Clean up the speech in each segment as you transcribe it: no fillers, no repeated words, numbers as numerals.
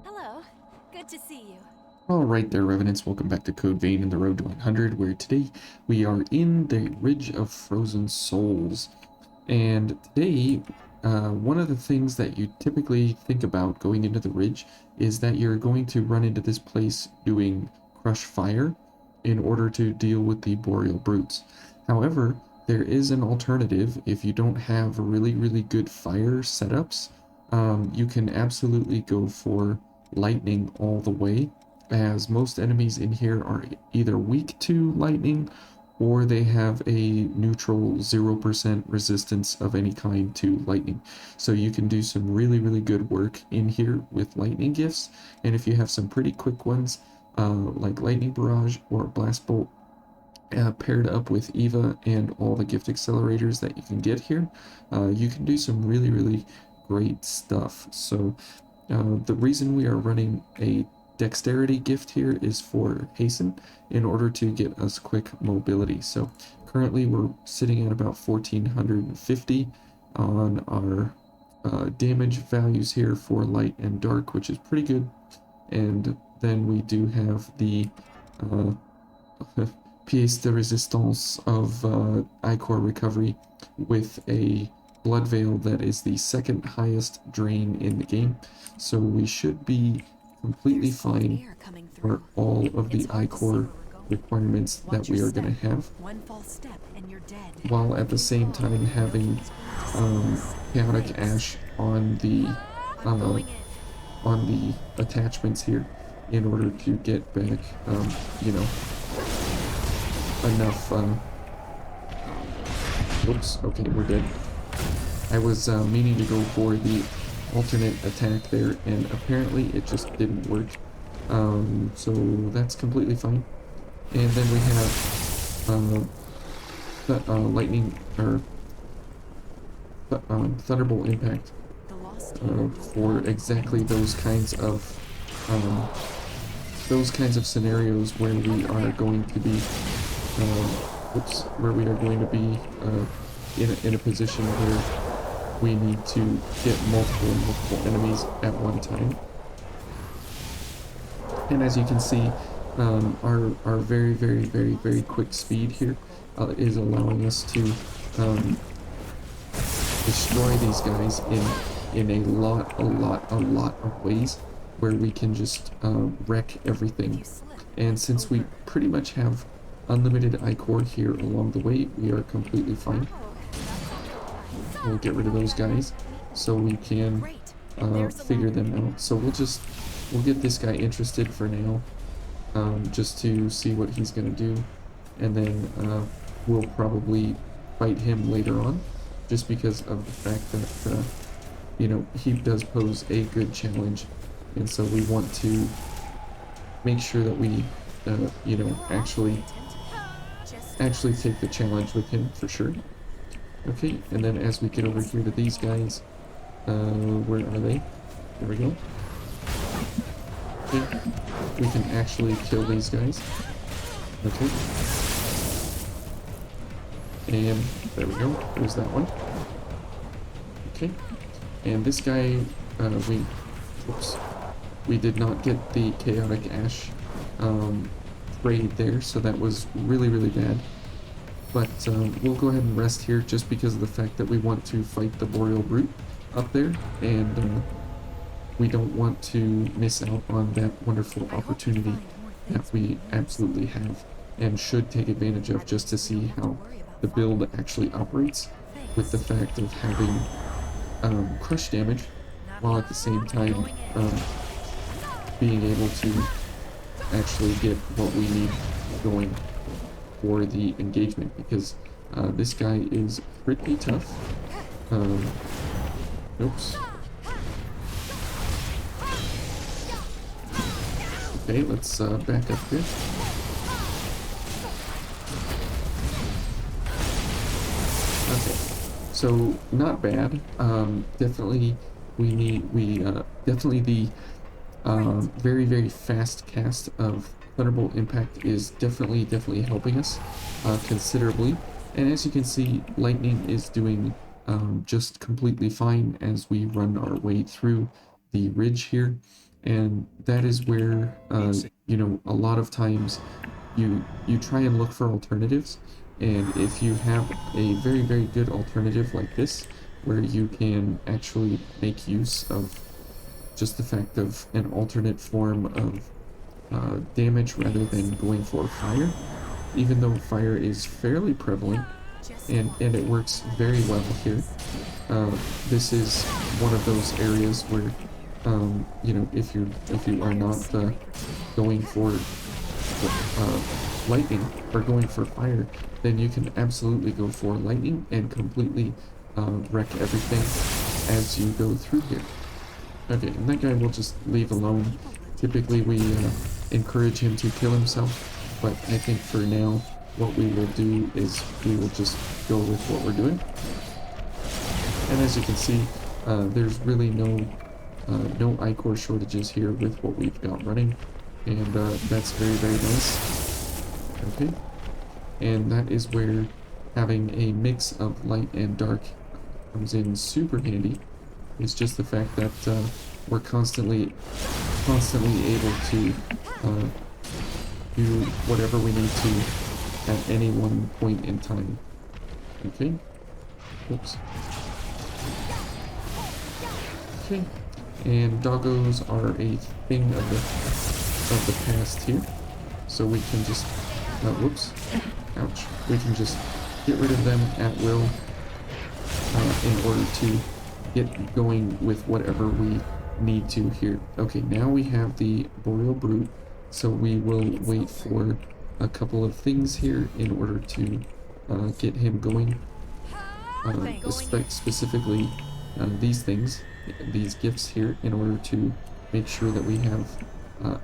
Hello. Good to see you. Alright there, Revenants, welcome back to Code Vein and the Road to 100, where today we are in the Ridge of Frozen Souls. And today, one of the things that you typically think about going into the Ridge is that you're going to run into this place doing Crush Fire in order to deal with the Boreal Brutes. However, there is an alternative. If you don't have really good fire setups, you can absolutely go for lightning all the way, as most enemies in here are either weak to lightning or they have a neutral 0% resistance of any kind to lightning. So you can do some really good work in here with lightning gifts, and if you have some pretty quick ones like Lightning Barrage or Blast Bolt, paired up with Eva and all the gift accelerators that you can get here, you can do some really great stuff. So the reason we are running a dexterity gift here is for hasten in order to get us quick mobility. So currently we're sitting at about 1450 on our damage values here for light and dark, which is pretty good. And then we do have the pièce de résistance of Ichor recovery with a blood veil that is the second highest drain in the game. So we should be completely fine for all of the Ichor requirements that we are going to have, while at the same time having chaotic ash on the attachments here in order to get back you know, enough whoops, okay, we're dead. I was meaning to go for the alternate attack there, and apparently it just didn't work. So that's completely fine. And then we have lightning, or thunderbolt impact for exactly those kinds of scenarios where we are going to be in a position where we need to get multiple enemies at one time. And as you can see, our very quick speed here is allowing us to destroy these guys in a lot of ways, where we can just wreck everything. And since we pretty much have unlimited Ichor here along the way, we are completely fine. We'll get rid of those guys so we can figure them out. So we'll get this guy interested for now, just to see what he's gonna do, and then we'll probably fight him later on, just because of the fact that you know, he does pose a good challenge, and so we want to make sure that we you know, actually take the challenge with him for sure. Okay, and then as we get over here to these guys, where are they? There we go. Okay, we can actually kill these guys. Okay. And there we go, there's that one. Okay, and this guy, we did not get the chaotic ash trade there, so that was really bad. But we'll go ahead and rest here, just because of the fact that we want to fight the Boreal Brute up there, and we don't want to miss out on that wonderful opportunity that we absolutely have and should take advantage of, just to see how the build actually operates, with the fact of having crush damage, while at the same time being able to actually get what we need going for the engagement, because this guy is pretty tough. Oops. Okay, let's back up here. Okay, so not bad. Definitely definitely the very fast cast of Thunderbolt Impact is definitely helping us considerably. And as you can see, Lightning is doing just completely fine as we run our way through the ridge here. and that is where you know, a lot of times you try and look for alternatives, and if you have a very good alternative like this, where you can actually make use of just the fact of an alternate form of damage rather than going for fire, even though fire is fairly prevalent and it works very well here. Uh, this is one of those areas where, you know, if you are not going for lightning or going for fire, then you can absolutely go for lightning and completely wreck everything as you go through here. Okay, and that guy will just leave alone. Typically we encourage him to kill himself, but I think for now what we will do is we will just go with what we're doing. And as you can see, there's really no ichor shortages here with what we've got running, and that's very nice. Okay, and that is where having a mix of light and dark comes in super handy. It's just the fact that we're constantly able to do whatever we need to at any one point in time. Okay. Oops. Okay. And doggos are a thing of the past here, so we can just whoops, ouch. We can just get rid of them at will in order to get going with whatever we need to here. Okay, now we have the Boreal Brute, so we will wait for a couple of things here in order to get him going. Specifically these things, these gifts here, in order to make sure that we have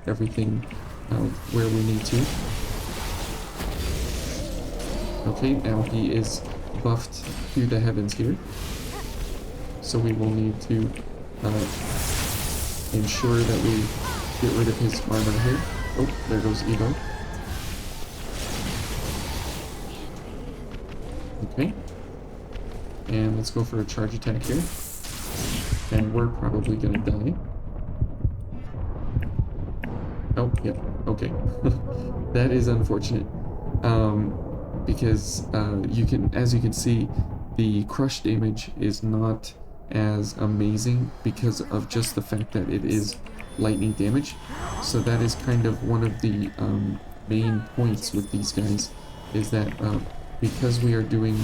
everything where we need to. Okay, now he is buffed to the heavens here, so we will need to ensure that we get rid of his armor here. Oh, there goes Evo. Okay, and let's go for a charge attack here, and we're probably gonna die. Oh, yep, okay. That is unfortunate, because as you can see, the crush damage is not as amazing because of just the fact that it is lightning damage. So that is kind of one of the main points with these guys, is that because we are doing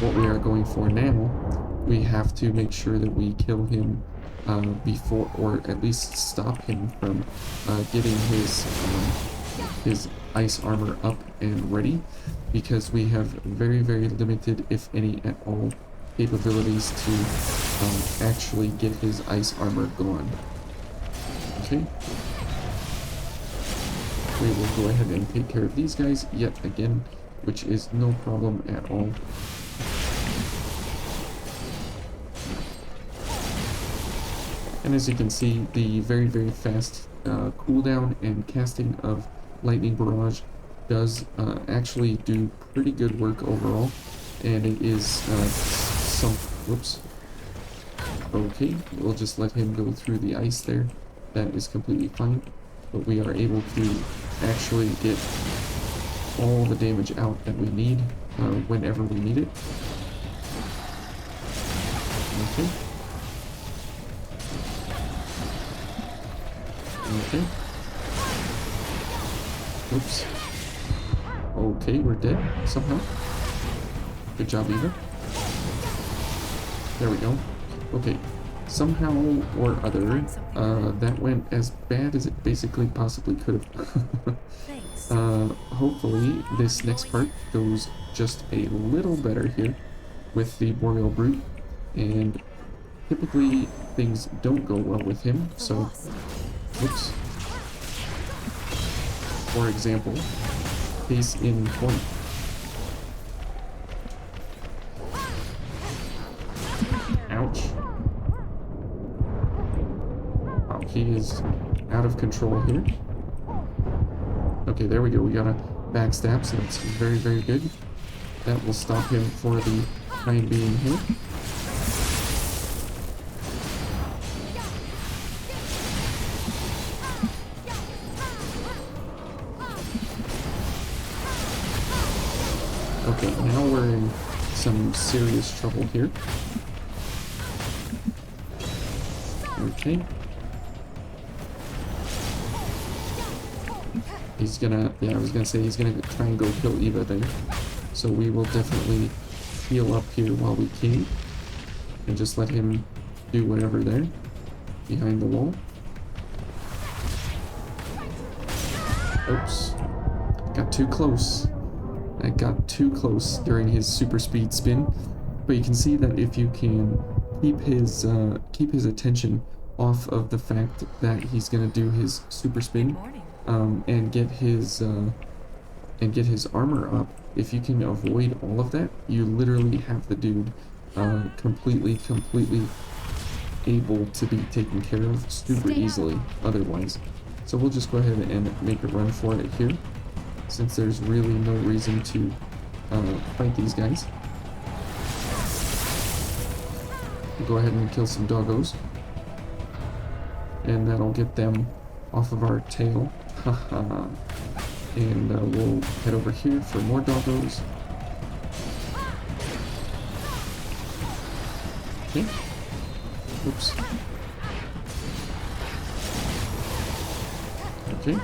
what we are going for now, we have to make sure that we kill him before, or at least stop him from getting his ice armor up and ready, because we have very limited, if any at all, capabilities to actually get his ice armor going. Okay, we will go ahead and take care of these guys yet again, which is no problem at all. And as you can see, the very fast cooldown and casting of Lightning Barrage does actually do pretty good work overall, and it is whoops. Okay, we'll just let him go through the ice there. That is completely fine, but we are able to actually get all the damage out that we need whenever we need it. Okay. Okay. Oops. Okay, we're dead somehow. Good job, Eva. There we go. Okay. Somehow or other, that went as bad as it basically possibly could have. Hopefully this next part goes just a little better here with the Boreal Brute, and typically things don't go well with him, so oops. For example, case in point. Ouch. Wow, he is out of control here. Okay, there we go. We got a backstab, so that's very good. That will stop him for the time being here. we're in some serious trouble here. Okay. He's gonna, yeah, I was gonna say he's gonna try and go kill Eva there. So we will definitely heal up here while we can. And just let him do whatever there. Behind the wall. Oops. Got too close. I got too close during his super speed spin. But you can see that if you can keep his attention off of the fact that he's gonna do his super spin, and get his armor up. If you can avoid all of that, you literally have the dude completely able to be taken care of super easily otherwise. So we'll just go ahead and make a run for it here, since there's really no reason to fight these guys. We'll go ahead and kill some doggos, and that'll get them off of our tail. Haha. And we'll head over here for more doggos. Okay. Oops. Okay.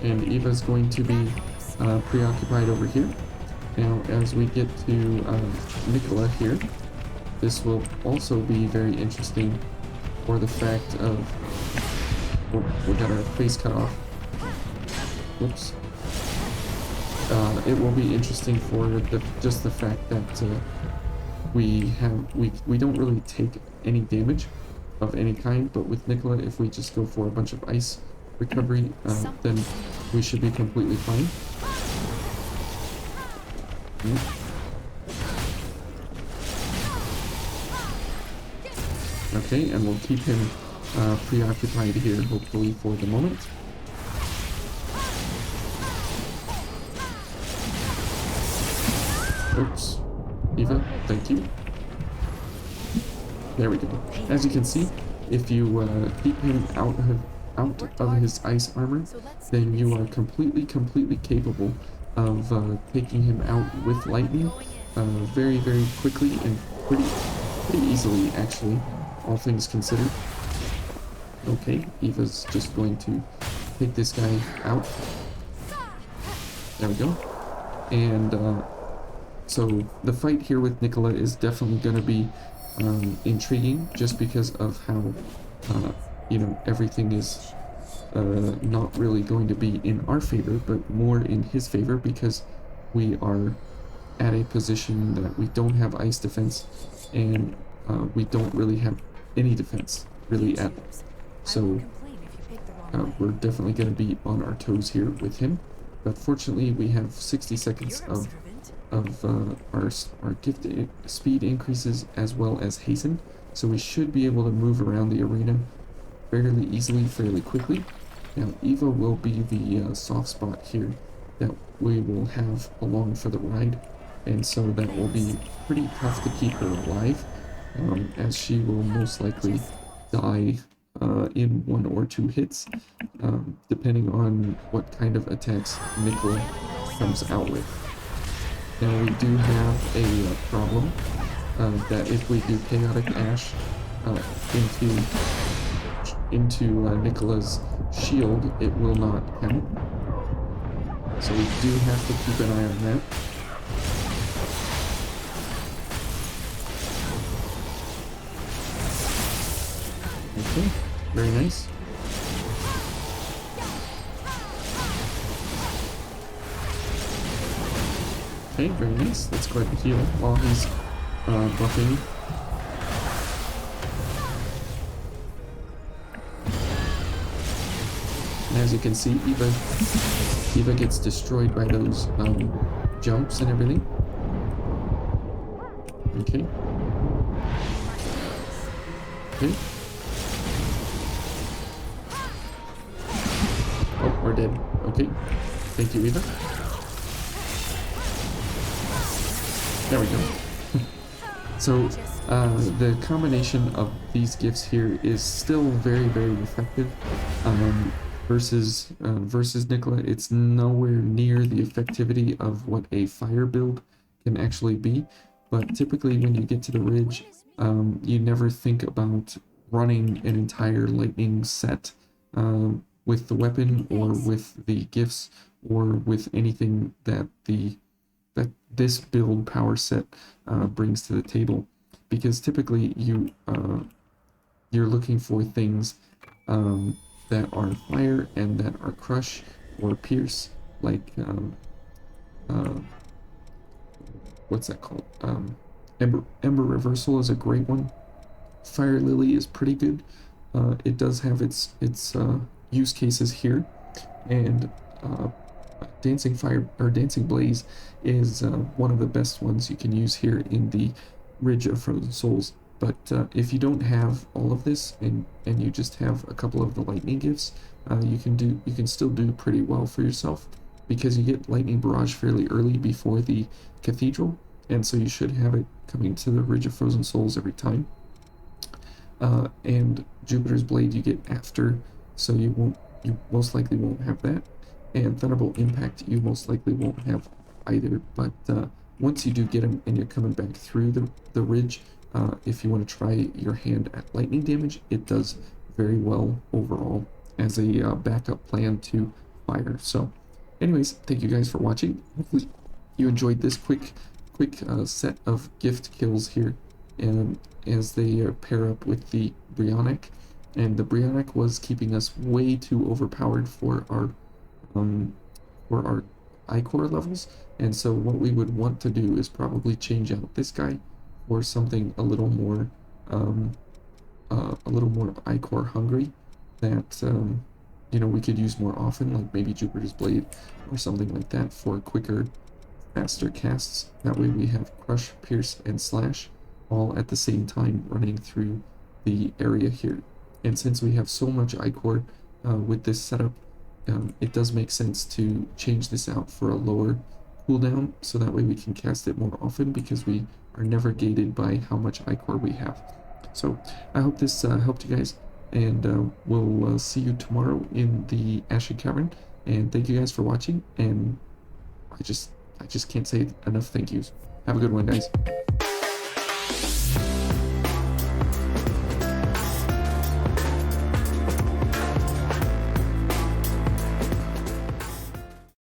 And Eva's going to be preoccupied over here. Now, as we get to Nicola here, this will also be very interesting for the fact of... Oh, we got our face cut off. Whoops. It will be interesting for just the fact that we don't really take any damage of any kind, but with Nicola, if we just go for a bunch of ice recovery, then we should be completely fine. Okay, and we'll keep him preoccupied here, hopefully, for the moment. Oops. Eva, thank you. There we go. As you can see, if you keep him out of his ice armor, then you are completely capable of taking him out with lightning very quickly and pretty easily, actually, all things considered. Okay, Eva's just going to take this guy out. There we go. And so the fight here with Nicola is definitely going to be intriguing, just because of how you know, everything is not really going to be in our favor, but more in his favor, because we are at a position that we don't have ice defense, and we don't really have any defense really at all. So we're definitely going to be on our toes here with him, but fortunately we have 60 seconds of our gift speed increases as well as hasten, so we should be able to move around the arena fairly easily, fairly quickly. Now Eva will be the soft spot here that we will have along for the ride, and so that will be pretty tough to keep her alive, as she will most likely die in 1 or 2 hits, depending on what kind of attacks Nicola comes out with. Now we do have a problem that if we do Chaotic Ash into Nicola's shield, it will not count. So we do have to keep an eye on that. Okay, very nice. Okay, very nice. Let's go ahead and heal while he's buffing. And as you can see, Eva gets destroyed by those jumps and everything. Okay. Okay. Oh, we're dead. Okay. Thank you, Eva. There we go. So the combination of these gifts here is still very effective. Versus Nicola, it's nowhere near the effectivity of what a fire build can actually be. But typically when you get to the ridge, you never think about running an entire lightning set with the weapon or with the gifts or with anything that this build power set brings to the table, because typically you're looking for things that are fire and that are crush or pierce, like uh, what's that called? Ember Reversal is a great one. Fire Lily is pretty good. It does have its use cases here, and Dancing Fire or Dancing Blaze is one of the best ones you can use here in the Ridge of Frozen Souls. But if you don't have all of this and you just have a couple of the lightning gifts, you can still do pretty well for yourself, because you get Lightning Barrage fairly early before the Cathedral, and so you should have it coming to the Ridge of Frozen Souls every time. And Jupiter's Blade you get after, so you most likely won't have that. And Thunderbolt Impact you most likely won't have either. But once you do get them and you're coming back through the ridge, if you want to try your hand at lightning damage, it does very well overall as a backup plan to fire. So anyways, thank you guys for watching. Hopefully you enjoyed this quick set of gift kills here, and as they pair up with the Brionic. And the Brionic was keeping us way too overpowered for our Ichor levels, and so what we would want to do is probably change out this guy for something a little more Ichor hungry, that you know, we could use more often, like maybe Jupiter's Blade or something like that for quicker, faster casts. That way we have Crush, Pierce, and Slash all at the same time running through the area here. And since we have so much Ichor with this setup, it does make sense to change this out for a lower cooldown, so that way we can cast it more often, because we are never gated by how much Ichor we have. So I hope this helped you guys, and we'll see you tomorrow in the Ashen Cavern. And thank you guys for watching, and I just can't say enough thank yous. Have a good one, guys.